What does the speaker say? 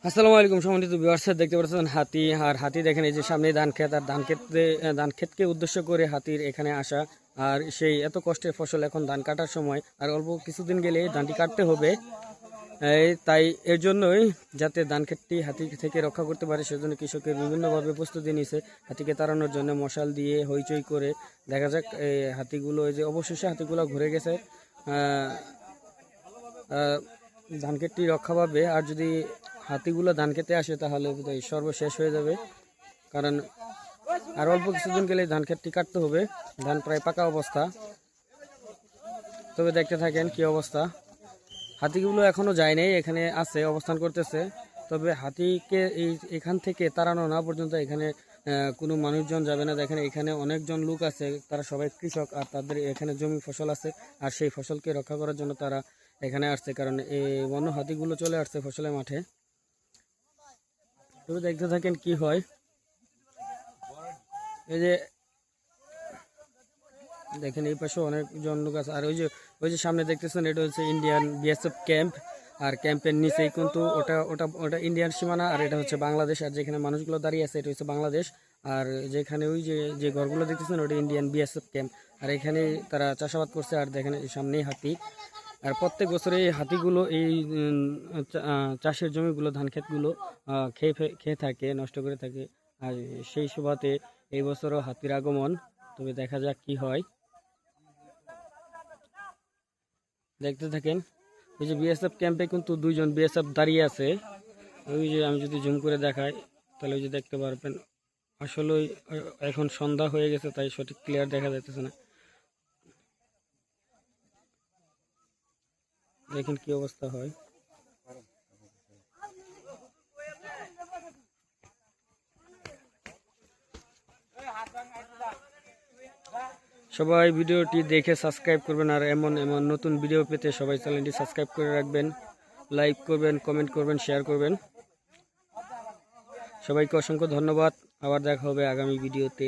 আসসালামু আলাইকুম সম্মানিত ভিউয়ার্স, দেখতে পাচ্ছেন হাতি। আর হাতি দেখেন এই যে সামনে ধান ক্ষেত, আর ধান ক্ষেতকে উদ্দেশ্য করে হাতির এখানে আসা। আর সেই এত কষ্টের ফসল এখন ধান কাটার সময়, আর অল্প কিছুদিন গেলে ধানটি কাটতে হবে। তাই এর জন্যই যাতে ধান ক্ষেতটি হাতি থেকে রক্ষা করতে পারে সেজন্য কৃষকের বিভিন্নভাবে প্রস্তুতি নিছে হাতিকে তাড়ানোর জন্য। মশাল দিয়ে হইচই করে দেখা যাক এই হাতিগুলো, এই যে অবশেষে হাতিগুলো ঘুরে গেছে, আহ, আহ, ধান ক্ষেতটি রক্ষা পাবে। আর যদি হাতিগুলো ধান খেতে আসে তাহলে বোধহয় সর্বশেষ হয়ে যাবে, কারণ আর অল্প কিছুদিন গেলে ধান ক্ষেতটি কাটতে হবে। ধান প্রায় পাকা অবস্থা। তবে দেখতে থাকেন কি অবস্থা। হাতিগুলো এখনো যায় নাই, এখানে আছে, অবস্থান করতেছে। তবে হাতিকে এখান থেকে তাড়ানো না পর্যন্ত এখানে কোনো মানুষজন যাবে না। দেখেন এখানে অনেকজন লোক আছে, তারা সবাই কৃষক, আর তাদের এখানে জমি ফসল আছে। আর সেই ফসলকে রক্ষা করার জন্য তারা এখানে আসছে, কারণ এই বন্য হাতিগুলো চলে আসছে ফসলের মাঠে। তবে দেখতে থাকেন কি হয়। এই যে দেখেন এই পাশে অনেকজন লোক আছে। আর ওই যে সামনে দেখতেছেন, এটা হচ্ছে ইন্ডিয়ান বিএসএফ ক্যাম্প। আর ক্যাম্পের নিচেই কিন্তু ওটা ওটা ওটা ইন্ডিয়ান সীমানা, আর এটা হচ্ছে বাংলাদেশ। আর যেখানে মানুষগুলো দাঁড়িয়ে আছে এটা হচ্ছে বাংলাদেশ। আর যেখানে ওই যে যে ঘরগুলো দেখতেছেন ওটা ইন্ডিয়ান বিএসএফ ক্যাম্প। আর এখানে তারা চাষাবাদ করছে। আর দেখেন সামনেই হাতি। আর প্রত্যেক বছরে এই হাতিগুলো এই চাষের জমিগুলো, ধান ক্ষেতগুলো খেয়ে থাকে, নষ্ট করে থাকে। আর সেই সুবাদে এই বছরও হাতির আগমন। তবে দেখা যাক কি হয়, দেখতে থাকেন। ওই যে বিএসএফ ক্যাম্পে কিন্তু দুইজন বিএসএফ দাঁড়িয়ে আছে। ওই যে আমি যদি জুম করে দেখাই তাহলে ওই যে দেখতে পারবেন। আসলে এখন সন্ধ্যা হয়ে গেছে তাই সঠিক ক্লিয়ার দেখা যাইতেছে না। দেখেন কি অবস্থা হয়। সবাই ভিডিওটি দেখে সাবস্ক্রাইব করবেন। আর এমন এমন নতুন ভিডিও পেতে সবাই চ্যানেলটি সাবস্ক্রাইব করে রাখবেন, লাইক করবেন, কমেন্ট করবেন, শেয়ার করবেন। সবাইকে অসংখ্য ধন্যবাদ। আবার দেখা হবে আগামী ভিডিওতে।